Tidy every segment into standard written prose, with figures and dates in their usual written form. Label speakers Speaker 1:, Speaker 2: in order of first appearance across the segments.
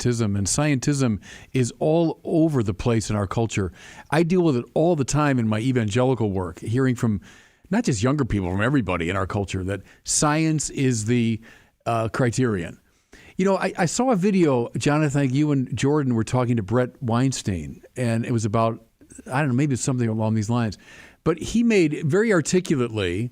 Speaker 1: scientism, and scientism is all over the place in our culture. I deal with it all the time in my evangelical work, hearing from not just younger people, from everybody in our culture, that science is the criterion. You know, I saw a video, Jonathan, you and Jordan were talking to Brett Weinstein, and it was about, I don't know, maybe it's something along these lines. But he made very articulately,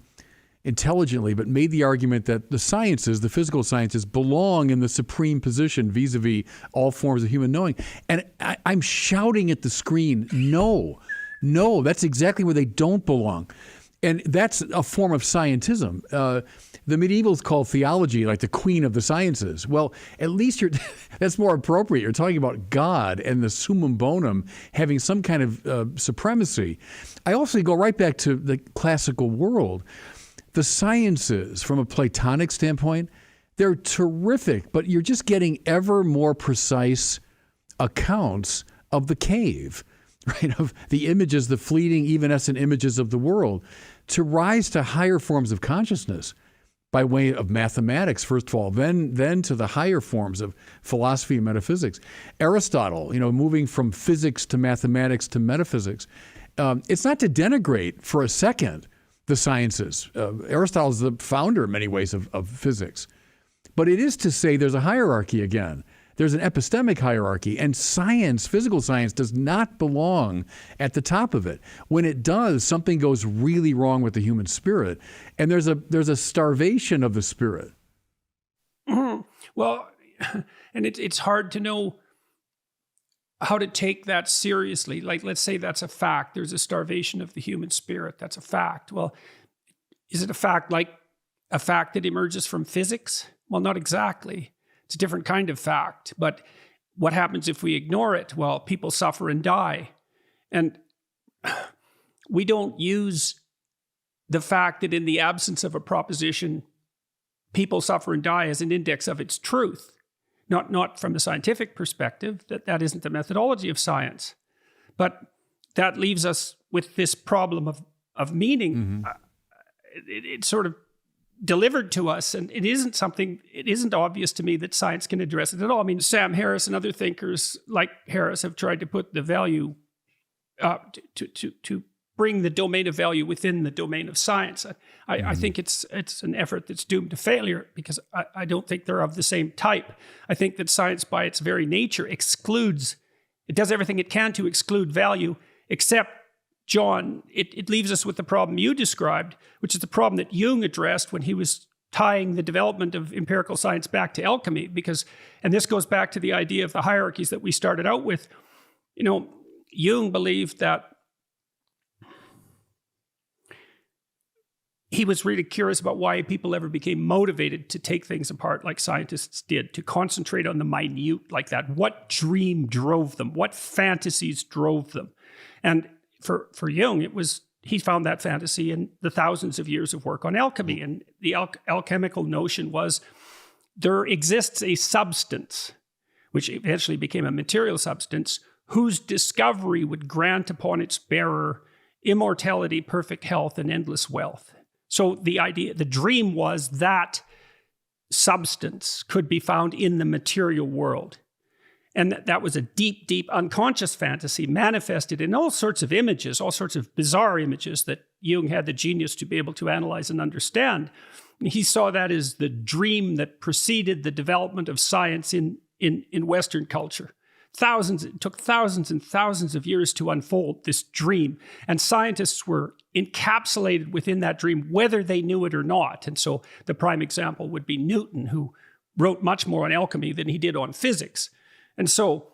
Speaker 1: intelligently, but made the argument that the sciences, the physical sciences, belong in the supreme position vis-a-vis all forms of human knowing. And I'm shouting at the screen, no, that's exactly where they don't belong. And that's a form of scientism. The medievals called theology like the queen of the sciences. Well, at least that's more appropriate. You're talking about God and the summum bonum having some kind of supremacy. I also go right back to the classical world. The sciences, from a Platonic standpoint, they're terrific, but you're just getting ever more precise accounts of the cave, right? Of the images, the fleeting, evanescent images of the world, to rise to higher forms of consciousness by way of mathematics, first of all, then to the higher forms of philosophy and metaphysics. Aristotle, moving from physics to mathematics to metaphysics. It's not to denigrate for a second the sciences. Aristotle is the founder in many ways of physics. But it is to say there's a hierarchy again. There's an epistemic hierarchy, and science, physical science, does not belong at the top of it. When it does, something goes really wrong with the human spirit, and there's a starvation of the spirit.
Speaker 2: Well, and it's hard to know how to take that seriously. Like, let's say that's a fact. There's a starvation of the human spirit. That's a fact. Well, is it a fact like a fact that emerges from physics? Well, not exactly. It's a different kind of fact. But what happens if we ignore it? Well, people suffer and die. And we don't use the fact that in the absence of a proposition, people suffer and die as an index of its truth. Not from a scientific perspective, that isn't the methodology of science. But that leaves us with this problem of meaning. Mm-hmm. It's sort of delivered to us, and it isn't obvious to me that science can address it at all. I mean, Sam Harris and other thinkers like Harris have tried to put the value, to bring the domain of value within the domain of science. I think it's an effort that's doomed to failure, because I don't think they're of the same type. I think that science by its very nature it does everything it can to exclude value, except, John, it leaves us with the problem you described, which is the problem that Jung addressed when he was tying the development of empirical science back to alchemy, and this goes back to the idea of the hierarchies that we started out with. Jung believed that he was really curious about why people ever became motivated to take things apart like scientists did, to concentrate on the minute like that. What dream drove them? What fantasies drove them? And for Jung, he found that fantasy in the thousands of years of work on alchemy. And the alchemical notion was there exists a substance, which eventually became a material substance, whose discovery would grant upon its bearer immortality, perfect health, and endless wealth. So the dream was that substance could be found in the material world. And that was a deep, deep unconscious fantasy manifested in all sorts of images, all sorts of bizarre images that Jung had the genius to be able to analyze and understand. And he saw that as the dream that preceded the development of science in Western culture. It took thousands and thousands of years to unfold this dream. And scientists were encapsulated within that dream, whether they knew it or not. And so the prime example would be Newton, who wrote much more on alchemy than he did on physics. And so,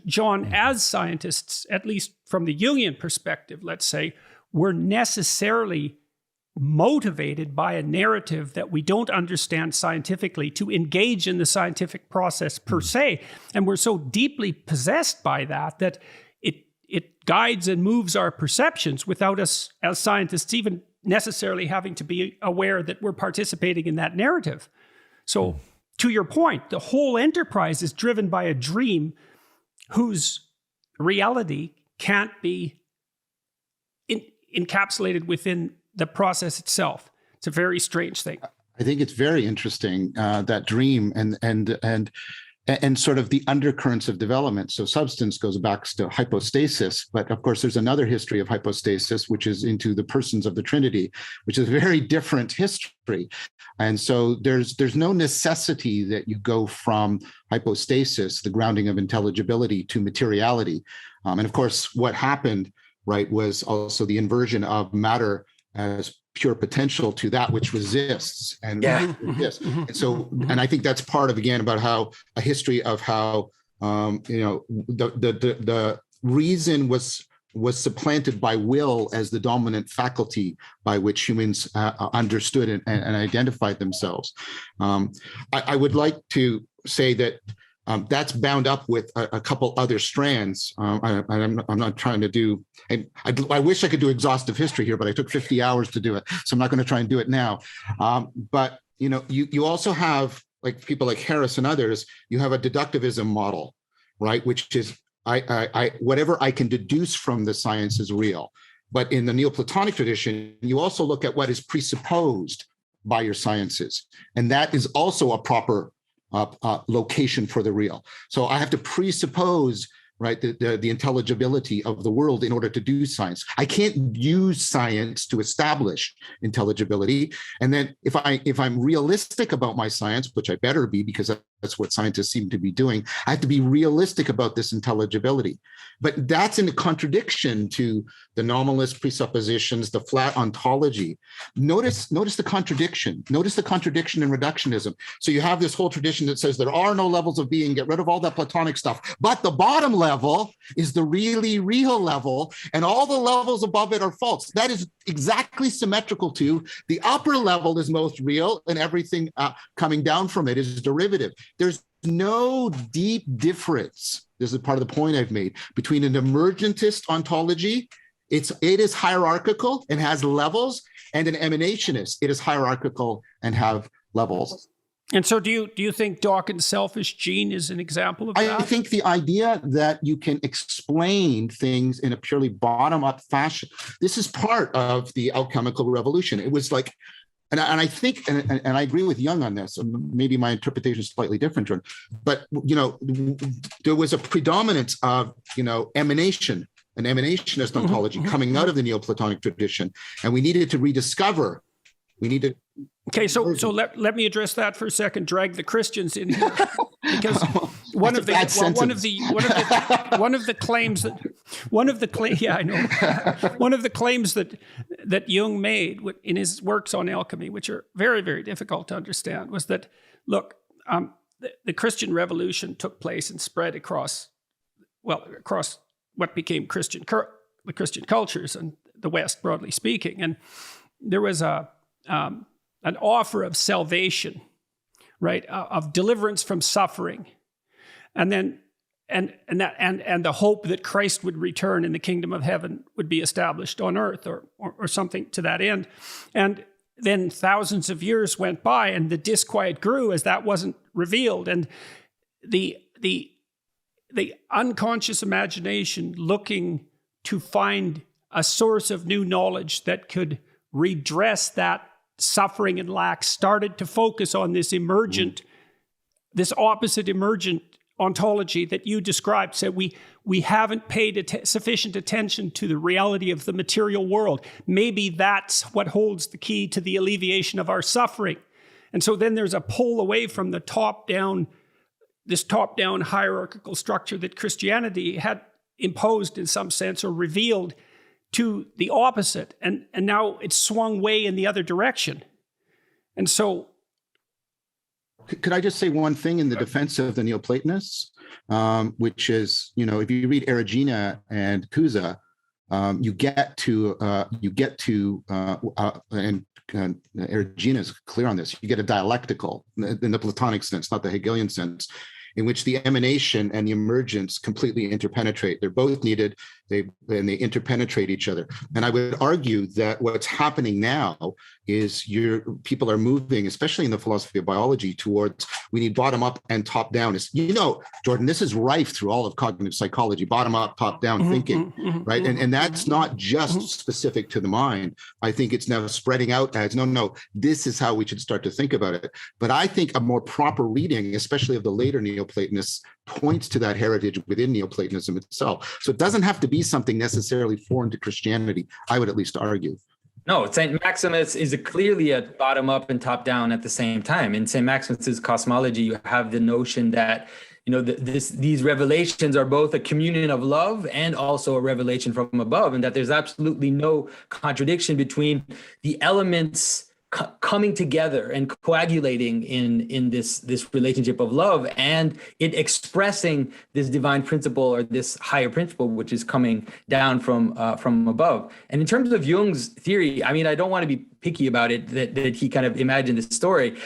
Speaker 2: John, as scientists, at least from the Jungian perspective, let's say, we're necessarily motivated by a narrative that we don't understand scientifically to engage in the scientific process per se. And we're so deeply possessed by that it guides and moves our perceptions without us as scientists even necessarily having to be aware that we're participating in that narrative. So to your point, the whole enterprise is driven by a dream whose reality can't be encapsulated within the process itself. It's a very strange thing.
Speaker 3: I think it's very interesting, that dream, and and sort of the undercurrents of development. So substance goes back to hypostasis, but of course there's another history of hypostasis, which is into the persons of the Trinity, which is a very different history. And so there's no necessity that you go from hypostasis, the grounding of intelligibility, to materiality. And of course, what happened, right, was also the inversion of matter as pure potential to that which resists and exists. And so, and I think that's part of, again, about how a history of how the reason was supplanted by will as the dominant faculty by which humans understood and identified themselves. I would like to say that that's bound up with a couple other strands. I'm not trying to do, I wish I could do exhaustive history here, but I took 50 hours to do it. So I'm not going to try and do it now. But you also have, like people like Harris and others, you have a deductivism model, right? Which is whatever I can deduce from the science is real. But in the Neoplatonic tradition, you also look at what is presupposed by your sciences. And that is also a proper location for the real. So I have to presuppose, right, the intelligibility of the world in order to do science. I can't use science to establish intelligibility. And then if I'm realistic about my science, which I better be, because that's what scientists seem to be doing, I have to be realistic about this intelligibility. But that's in contradiction to the nominalist presuppositions, the flat ontology. Notice the contradiction. Notice the contradiction in reductionism. So you have this whole tradition that says there are no levels of being, get rid of all that Platonic stuff. But the bottom level is the really real level, and all the levels above it are false. That is exactly symmetrical to the upper level is most real, and everything coming down from it is derivative. There's no deep difference. This is part of the point I've made between an emergentist ontology. It is hierarchical and has levels, and an emanationist. It is hierarchical and have levels.
Speaker 2: And so do you think Dawkins' selfish gene is an example of that?
Speaker 3: I think the idea that you can explain things in a purely bottom-up fashion, this is part of the alchemical revolution. It was like, and I think, and I agree with Jung on this, maybe my interpretation is slightly different, Jordan, but, there was a predominance of, emanation, an emanationist ontology coming out of the Neoplatonic tradition, and we needed to rediscover.
Speaker 2: Okay, so let me address that for a second. Drag the Christians in here, because one of the claims that Jung made in his works on alchemy, which are very, very difficult to understand, was that look, the Christian Revolution took place and spread across what became the Christian cultures and the West, broadly speaking, and there was an offer of salvation, right, of deliverance from suffering, and then and the hope that Christ would return and the kingdom of heaven would be established on earth, or something to that end. And then thousands of years went by, and the disquiet grew as that wasn't revealed, and the unconscious imagination looking to find a source of new knowledge that could redress that suffering and lack started to focus on this opposite emergent ontology that you described. Said we haven't paid sufficient attention to the reality of the material world. Maybe that's what holds the key to the alleviation of our suffering. And so then there's a pull away from the top-down hierarchical structure that Christianity had imposed in some sense, or revealed, to the opposite, and now it's swung way in the other direction. And so,
Speaker 3: could I just say one thing in the defense of the Neoplatonists, which is, if you read Erigena and Cusa, you get to and Erigena is clear on this. You get a dialectical in the Platonic sense, not the Hegelian sense, in which the emanation and the emergence completely interpenetrate. They're both needed, they interpenetrate each other. And I would argue that what's happening now people are moving, especially in the philosophy of biology, towards we need bottom up and top down. Jordan, this is rife through all of cognitive psychology, bottom up, top down thinking, right? And that's not just specific to the mind. I think it's now spreading out as, no, this is how we should start to think about it. But I think a more proper reading, especially of the later Neoplatonists, points to that heritage within Neoplatonism itself. So it doesn't have to be something necessarily foreign to Christianity, I would at least argue.
Speaker 4: No, St. Maximus is clearly a bottom up and top down at the same time. In St. Maximus's cosmology, you have the notion that, these revelations are both a communion of love and also a revelation from above, and that there's absolutely no contradiction between the elements coming together and coagulating in this relationship of love, and it expressing this divine principle or this higher principle which is coming down from above. And in terms of Jung's theory, I mean, I don't want to be picky about it, that he kind of imagined this story.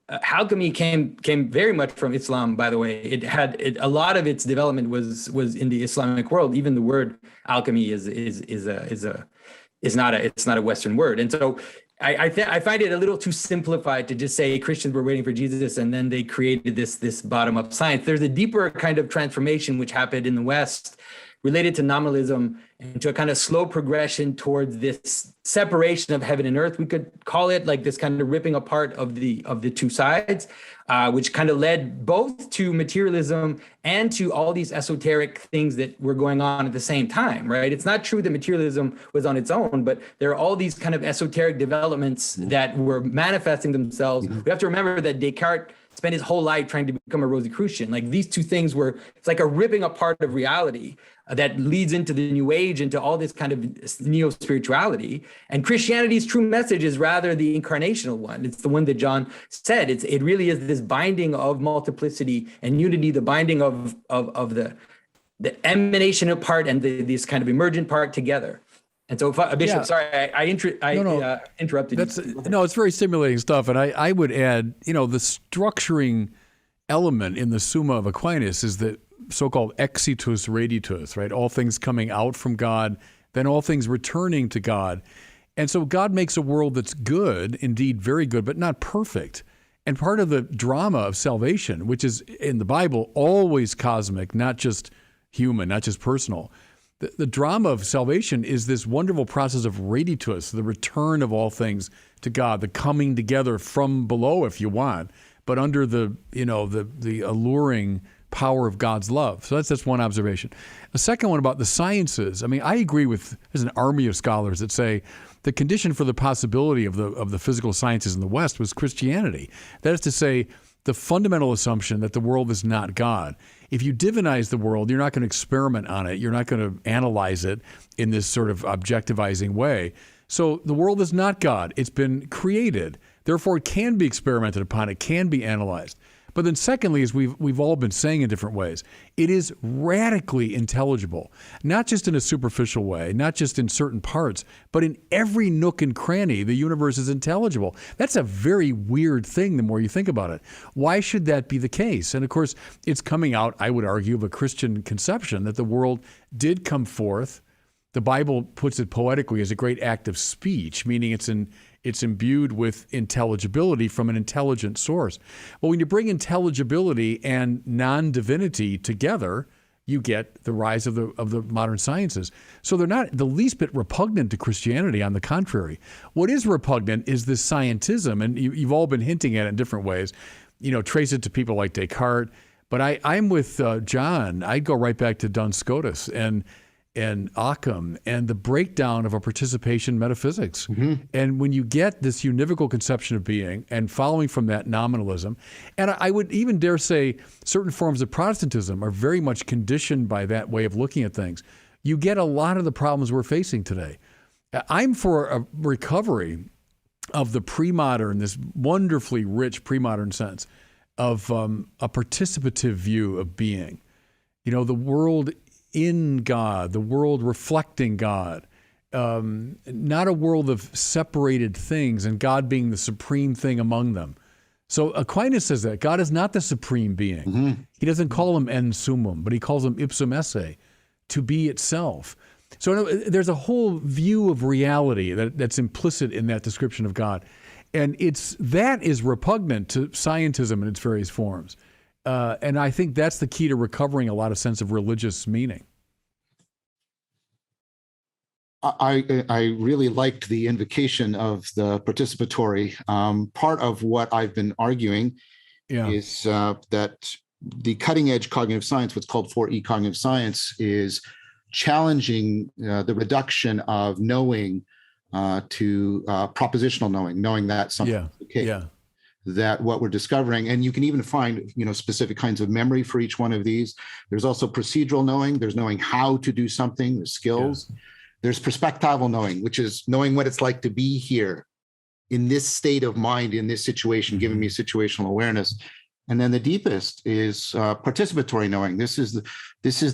Speaker 4: Alchemy came very much from Islam, by the way. A lot of its development was in the Islamic world. Even the word alchemy is not a Western word, and so I find it a little too simplified to just say Christians were waiting for Jesus and then they created this bottom-up science. There's a deeper kind of transformation which happened in the West related to nominalism and to a kind of slow progression towards this separation of heaven and earth. We could call it like this kind of ripping apart of the two sides, which kind of led both to materialism and to all these esoteric things that were going on at the same time, right? It's not true that materialism was on its own, but there are all these kind of esoteric developments that were manifesting themselves. We have to remember that Descartes spent his whole life trying to become a Rosicrucian. Like these two things it's like a ripping apart of reality that leads into the New Age, into all this kind of neo-spirituality. And Christianity's true message is rather the incarnational one. It's the one that John said. It really is this binding of multiplicity and unity, the binding of the emanation part and this kind of emergent part together. And so, Bishop, sorry, I interrupted you.
Speaker 1: No, it's very stimulating stuff. And I would add, the structuring element in the Summa of Aquinas is the so-called exitus reditus, right? All things coming out from God, then all things returning to God. And so God makes a world that's good, indeed very good, but not perfect. And part of the drama of salvation, which is in the Bible always cosmic, not just human, not just personal. The drama of salvation is this wonderful process of reditus, the return of all things to God, the coming together from below, if you want, but under the alluring power of God's love. So that's one observation. The second one about the sciences. I mean, I agree with, there's an army of scholars that say the condition for the possibility of the physical sciences in the West was Christianity. That is to say, the fundamental assumption that the world is not God. If you divinize the world, you're not going to experiment on it. You're not going to analyze it in this sort of objectivizing way. So the world is not God. It's been created. Therefore, it can be experimented upon. It can be analyzed. But then secondly, as we've all been saying in different ways, it is radically intelligible, not just in a superficial way, not just in certain parts, but in every nook and cranny, the universe is intelligible. That's a very weird thing the more you think about it. Why should that be the case? And of course, it's coming out, I would argue, of a Christian conception that the world did come forth. The Bible puts it poetically as a great act of speech, meaning it's imbued with intelligibility from an intelligent source. Well, when you bring intelligibility and non-divinity together, you get the rise of the modern sciences. So they're not the least bit repugnant to Christianity. On the contrary, what is repugnant is this scientism, and you've all been hinting at it in different ways. Trace it to people like Descartes. But I'm with John. I'd go right back to Duns Scotus and Occam and the breakdown of a participation metaphysics. Mm-hmm. And when you get this univocal conception of being and following from that nominalism, and I would even dare say certain forms of Protestantism are very much conditioned by that way of looking at things, you get a lot of the problems we're facing today. I'm for a recovery of the pre-modern, this wonderfully rich pre-modern sense of a participative view of being. The world in God, the world reflecting God, not a world of separated things and God being the supreme thing among them. So Aquinas says that God is not the supreme being. Mm-hmm. He doesn't call him en summum, but he calls him ipsum esse, to be itself. So there's a whole view of reality that's implicit in that description of God. And that is repugnant to scientism in its various forms. And I think that's the key to recovering a lot of sense of religious meaning.
Speaker 3: I really liked the invocation of the participatory. Part of what I've been arguing is that the cutting edge cognitive science, what's called 4E cognitive science, is challenging the reduction of knowing to propositional knowing that something's the case. That what we're discovering, and you can even find, specific kinds of memory for each one of these. There's also procedural knowing. There's knowing how to do something, the skills. There's perspectival knowing, which is knowing what it's like to be here in this state of mind, in this situation, giving me situational awareness. And then the deepest is participatory knowing. This is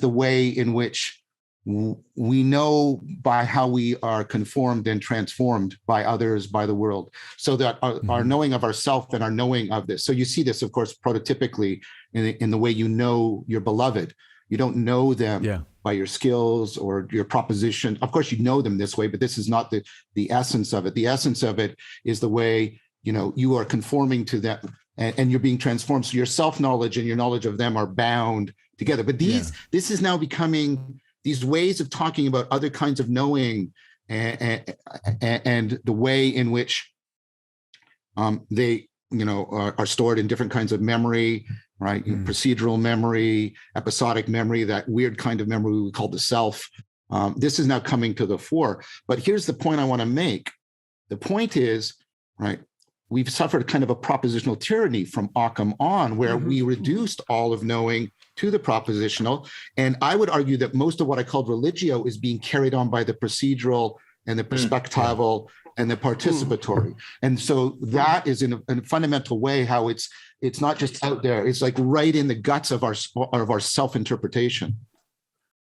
Speaker 3: the way in which we know by how we are conformed and transformed by others, by the world, so that our knowing of ourself and our knowing of this. So you see this, of course, prototypically in the way you know your beloved. You don't know them by your skills or your proposition. Of course, you know them this way, but this is not the essence of it. The essence of it is the way, you are conforming to them and you're being transformed. So your self-knowledge and your knowledge of them are bound together. But this is now becoming these ways of talking about other kinds of knowing and the way in which they, are stored in different kinds of memory, right? Procedural memory, episodic memory, that weird kind of memory we call the self. This is now coming to the fore. But here's the point I want to make. The point is, right, we've suffered kind of a propositional tyranny from Occam on, where we reduced all of knowing to the propositional. And I would argue that most of what I called religio is being carried on by the procedural and the perspectival and the participatory. And so that is in a fundamental way how it's not just out there, it's like right in the guts of our self-interpretation.